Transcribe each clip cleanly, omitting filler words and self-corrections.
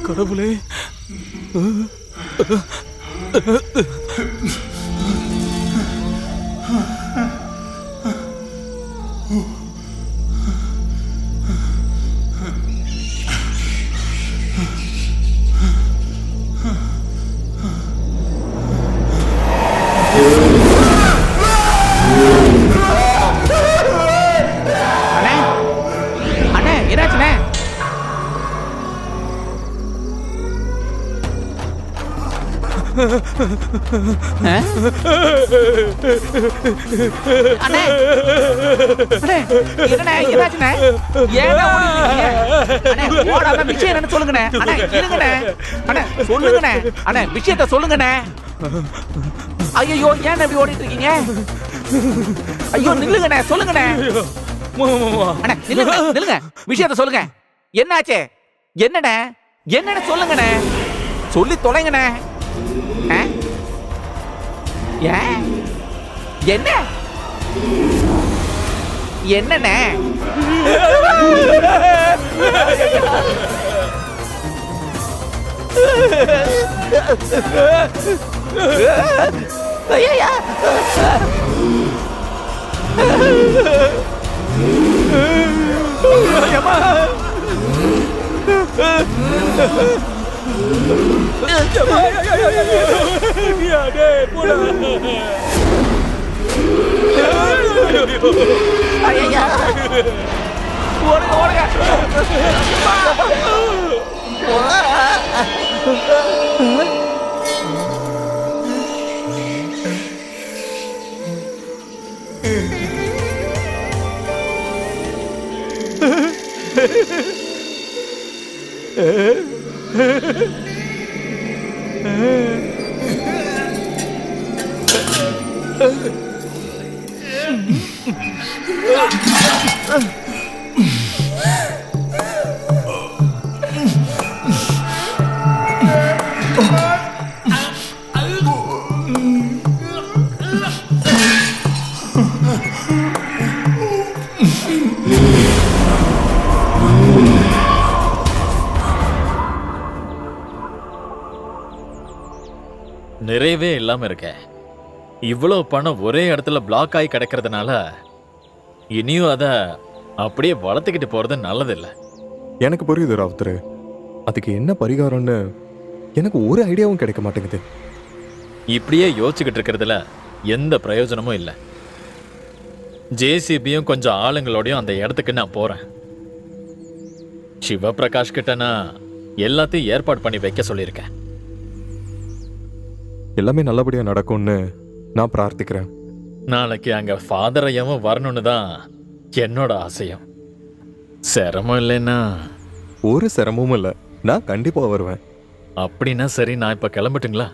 கடவுளே. விஷயத்த சொல்லுங்கண்ணே. ஐயோ ஏன் அப்படி ஓடிட்டு இருக்கீங்க? ஐயோ நில்லுங்கண்ணே, சொல்லுங்கண்ணே. நில்லுங்க, விஷயத்த சொல்லுங்க. என்னாச்சு? என்னண்ணே என்னன்னு சொல்லுங்கண்ணே, சொல்லி தொலைங்கண்ணே. என்ன என்னண்ணே? ஐயா நிறைவே இல்லாம இருக்க. இவ்வளவு பணம் ஒரே இடத்துல பிளாக் ஆகி கிடக்கிறதுனால இனியும் அத அப்படியே வளர்த்துக்கிட்டு போறது நல்லதில்லை. எனக்கு புரியுது ராவுத்தர், அதுக்கு என்ன பரிகாரம்னு எனக்கு ஒரு ஐடியாவும் கிடைக்க மாட்டேங்குது. இப்படியே யோசிச்சுக்கிட்டு இருக்கிறதுல எந்த பிரயோஜனமும் இல்லை. ஜேசிபியும் கொஞ்சம் ஆளுங்களோடையும் அந்த இடத்துக்கு நான் போறேன். சிவபிரகாஷ் கிட்ட நான் எல்லாத்தையும் ஏற்பாடு பண்ணி வைக்க சொல்லியிருக்கேன். எல்லாமே நல்லபடியா நடக்கும்னு நான் பிரார்த்திக்கிறேன். நாளைக்கு அங்க ஃபாதர் ஐயாவும் வரணும்னு தான் என்னோட ஆசையம். சிரமம் இல்லைன்னா? ஒரு சிரமமும் இல்லை, நான் கண்டிப்பா வருவேன். அப்படின்னா சரி, நான் இப்ப கிளம்பட்டுங்களா?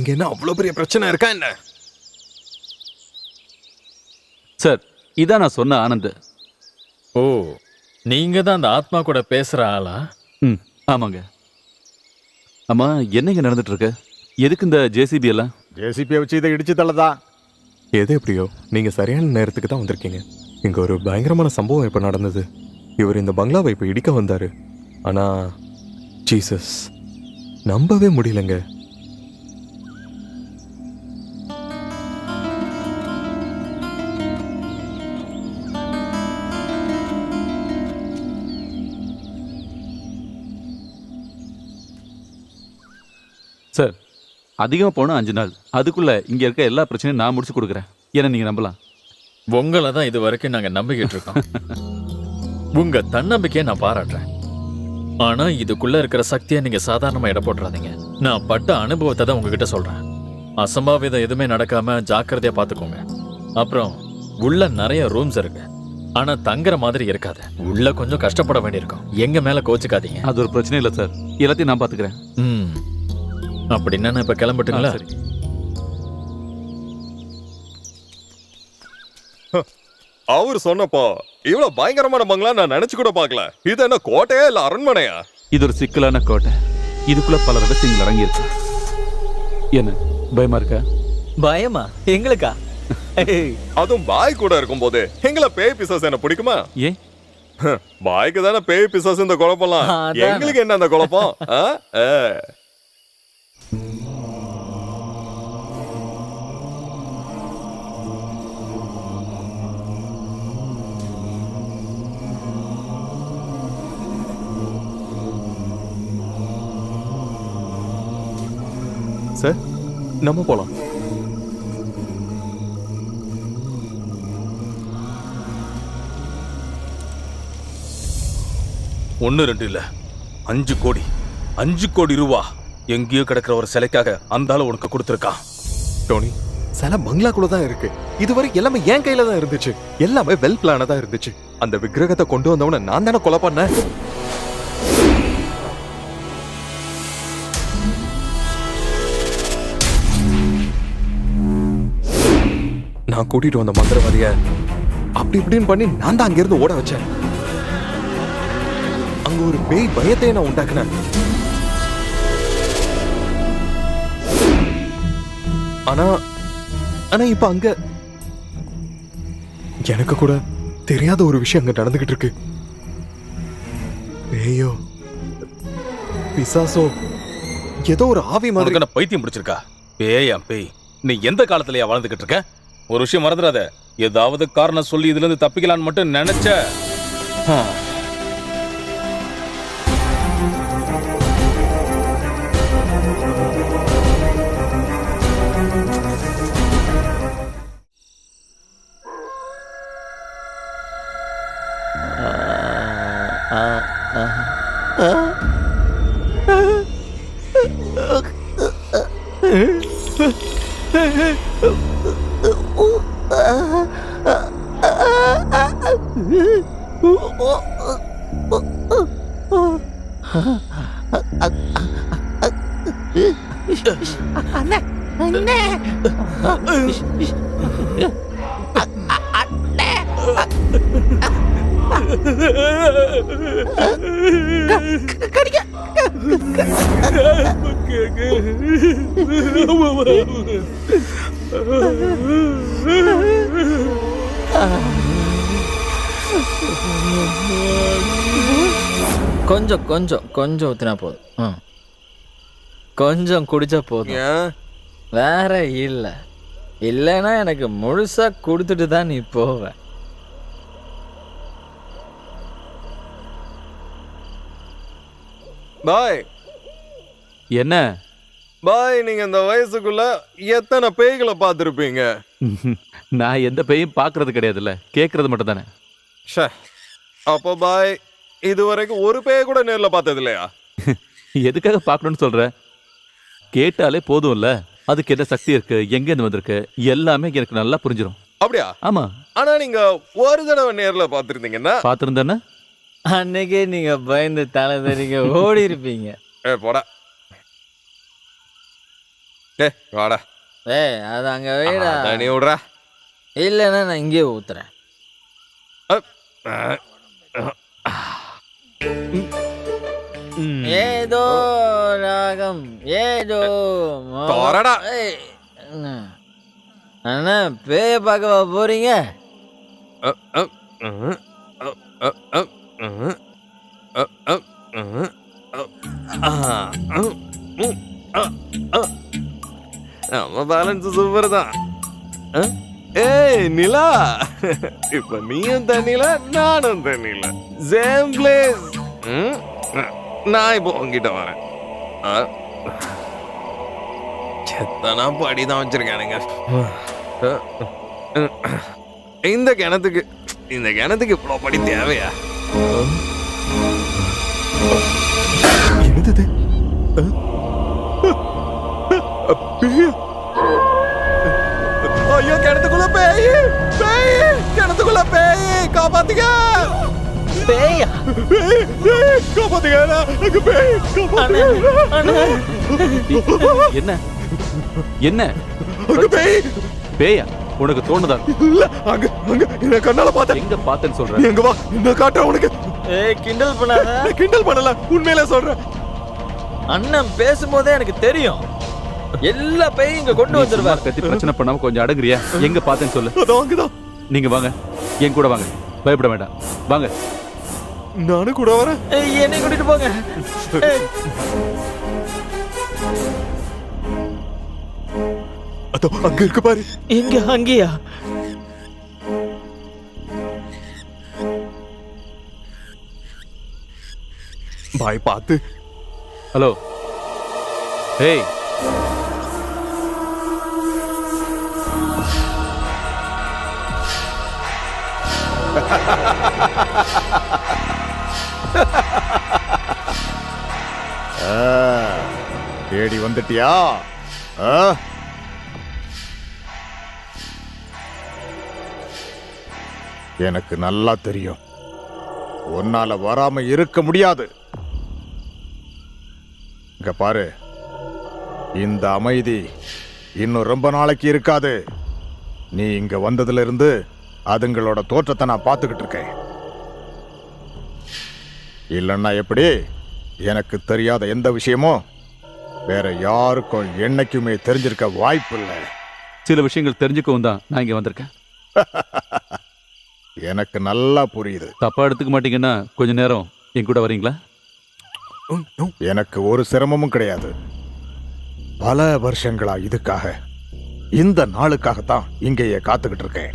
இங்க என்ன அவ்வளவு பெரிய பிரச்சனை இருக்கா என்ன? சார், இதான் நான் சொன்ன ஆனந்த். ஓ, நீங்க தான் அந்த ஆத்மா கூட பேசுற ஆளா? ம், ஆமாங்க. ஆமா, என்னங்க நடந்துட்டு இருக்கு? எதுக்கு இந்த ஜேசிபி எல்லாம்? ஜேசிபியை வச்சு இதை இடிச்சு தள்ளதான். எது எப்படியோ நீங்க சரியான நேரத்துக்கு தான் வந்திருக்கீங்க. இங்க ஒரு பயங்கரமான சம்பவம் இப்ப நடந்தது. இவர் இந்த பங்களாவை இப்ப இடிக்க வந்தாரு. ஆனா ஜீசஸ் நம்பவே முடியலங்க. சார், அதிகமாக போனால் 5 நாள். அதுக்குள்ள இங்க இருக்க எல்லா பிரச்சனையும் நான் முடிச்சு கொடுக்குறேன். ஏன்னா நீங்க நம்பலாம். உங்களை தான் இது வரைக்கும் நாங்க நம்பிக்கிட்டு இருக்கோம். உங்க தன்னம்பிக்கையை நான் பாராட்டுறேன். ஆனா இதுக்குள்ள இருக்கிற சக்தியை நீங்க சாதாரணமா இட போட்டுறாதீங்க. நான் பட்ட அனுபவத்தை தான் உங்ககிட்ட சொல்றேன். அசம்பாவிதம் எதுவுமே நடக்காம ஜாக்கிரதையா பாத்துக்கோங்க. அப்புறம் உள்ள நிறைய ரூம்ஸ் இருக்கு. ஆனா தங்குற மாதிரி இருக்காது. உள்ள கொஞ்சம் கஷ்டப்பட வேண்டியிருக்கும். எங்க மேல கோச்சுக்காதீங்க. அது ஒரு பிரச்சனை இல்லை சார். எல்லாத்தையும் நான் பாத்துக்கிறேன். ம், அப்படின்னா நான் இப்ப கிளம்பட்டுங்களா? சரி. அவர் சொன்னப்போ இவ்வளவு பயங்கரமான பங்களா நான் நினைச்சு கூட பார்க்கல. இது என்ன கோட்டையா இல்ல அரண்மனையா? இது ஒரு சிக்கலான கோட்டை. இதுக்குள்ள பல ரகசியங்கள் அடங்கி இருக்கு. என்ன பயமா இருக்கா? பயமா? எங்களுக்கா? அதுவும் பாய் கூட இருக்கும் போது எங்களை பேய் பிசாசு என்ன பிடிக்குமா? ஏன்? பாய்க்கு தானே பேய் பிசாசு இந்த குழப்பம்லாம். அதானே. எங்களுக்கு என்ன அந்த குழப்பம்? ஆ? ஆ. சார், நம்ம போலாம். ஒன்னு ரெண்டு இல்ல, 5 கோடி. 5 கோடி ரூபா எங்கேயோ கிடக்கிற ஒரு சிலைக்காக அந்த ஆளு உனக்கு கொடுத்துருக்கான். டோனி, சில பங்களாக்குள்ள தான் இருக்கு. இதுவரை எல்லாமே என் கையில தான் இருந்துச்சு. எல்லாமே வெல் பிளானா தான் இருந்துச்சு. அந்த விக்கிரகத்தை கொண்டு வந்தவன நான் தானே கொலை பண்ணேன். நான் கூட்டிட்டு வந்த மந்திரவாதிய அப்படி இப்படின்னு பண்ணி நான் தான் அங்கிருந்து ஓட வச்சேன். அங்க ஒரு பேய் பயத்தை நான் உண்டாக்குனேன். ஆனா ஆனா இப்ப அங்க எனக்கு கூட தெரியாத ஒரு விஷயம் அங்க நடந்துகிட்டு இருக்கு. பேயோ பிசாசோ ஏதோ ஒரு ஆவி மாதிரி. உனக்கு என்ன பைத்தியம் பிடிச்சிருக்கா? பேயா பேய்? நீ எந்த காலத்துலயா வாழ்ந்துகிட்டு இருக்க? ஒரு விஷயம் மறந்துடாத. ஏதாவது காரணம் சொல்லி இதுல இருந்து தப்பிக்கலான்னு மட்டும் நினைச்ச. அண்ணே, அண்ணே. கடிக்க. கொஞ்சம் கொஞ்சம் கொஞ்சம் ஊத்தினா போதும். கொஞ்சம் குடிச்சா போதும். வேற இல்ல. இல்லைன்னா எனக்கு முழுசா கொடுத்துட்டு தான் நீ போவ. பாய் என்ன? பாய், நீங்க இந்த வயசுக்குள்ள எத்தனை பேய்களை பார்த்திருப்பீங்க? நான் எந்த பேயும் பார்க்கறது கிடையாதுல்ல, கேட்கறது மட்டும் தானே. அப்போ பாய் இதுவரைக்கும் ஒரு பேய கூட நேர்ல பார்த்தது இல்லையா? எதுக்காக பார்க்கணும்னு சொல்ற? கேட்டாலே போதும்ல. அதுக்கு என்ன சக்தி இருக்கு, எங்க இருந்து வந்திருக்கு, எல்லாமே எனக்கு நல்லா புரிஞ்சிடும். அப்படியா? ஆமா. ஆனா நீங்க ஒரு தடவை நேர்ல பார்த்திருந்தீங்கன்னா? பார்த்திருந்தேன்னா அன்னைக்கே நீங்க பயந்து தலை நீங்க ஓடி இருப்பீங்க. போடா. ஏ வாடா ஏய் அது அங்க வைடா. தண்ணி விடுறா. இல்லைன்னா நான் இங்கேயே ஊத்துறேன். ஏதோ ராகம் ஏதோ தோரடா. ஏய், அண்ணா பேய பார்க்கவா போறீங்க? நம்ம பேலன்ஸ் சூப்பர் தான். ஏய் நிலா, இப்ப நீயும் தண்ணில நானும் தண்ணில சேம் பிளேஸ். நான் இப்போ உங்ககிட்ட வரேன். எத்தனா படி தான் வச்சிருக்கானுங்க. இந்த கிணத்துக்கு இவ்வளோ படி தேவையா? என்னது? ஐயோ கிணத்துக்குள்ள பேய், கிணத்துக்குள்ள பேய், காப்பாத்துங்க, பேயா? காப்பாத்துங்க, அங்க பேய், என்ன என்ன அங்க பேய். பேயா? உனக்கு தோணுதா? இல்ல, அங்க என்ன கண்ணால பார்த்தேன். எங்க பார்த்தேன்னு சொல்றேன். எங்க வா, என்ன காட்டுறேன் உனக்கு. ஏய் கிண்டல் பண்ணாத. நான் கிண்டல் பண்ணல, உண்மையிலே சொல்றேன். அண்ணன் பேசும்போதே எனக்கு தெரியும். எல்லா பேயும் இங்க கொண்டு வந்துருவார். கத்தி பிரச்சனை பண்ணாம கொஞ்சம் அடங்குறியா? எங்க பார்த்தேன்னு சொல்லு. அதோ அங்கதான். நீங்க வாங்க, என் கூட வாங்க, பயப்பட வேண்டாம், வாங்க. நானும் கூட வரேன். என்னை கூட்டிட்டு போங்க. அதோ அங்க இருக்கு பாரு. எங்க? அங்கேயா? பாய் பார்த்து. ஹலோ, ஏய், தேடி வந்துட்டியா? எனக்கு நல்லா தெரியும், உன்னால வராம இருக்க முடியாது. இங்க பாரு, இந்த அமைதி இன்னும் ரொம்ப நாளைக்கு இருக்காது. நீ இங்க வந்ததுல இருந்து அதுங்களோட தோற்றத்தை நான் பார்த்துக்கிட்டு இருக்கேன். இல்லைன்னா எப்படி? எனக்கு தெரியாத எந்த விஷயமும் வேற யாருக்கும் என்னைக்குமே தெரிஞ்சிருக்க வாய்ப்பு இல்லை. சில விஷயங்கள் தெரிஞ்சுக்கவும் தான் நான் இங்க வந்திருக்கேன். எனக்கு நல்லா புரியுது. தப்பா எடுத்துக்க மாட்டீங்கன்னா கொஞ்ச நேரம் என் கூட வரீங்களா? எனக்கு ஒரு சிரமமும் கிடையாது. பல வருஷங்களா இதுக்காக, இந்த நாளுக்காகத்தான் இங்கேயே காத்துக்கிட்டு இருக்கேன்.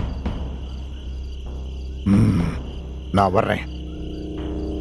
நான் வர்றேன்.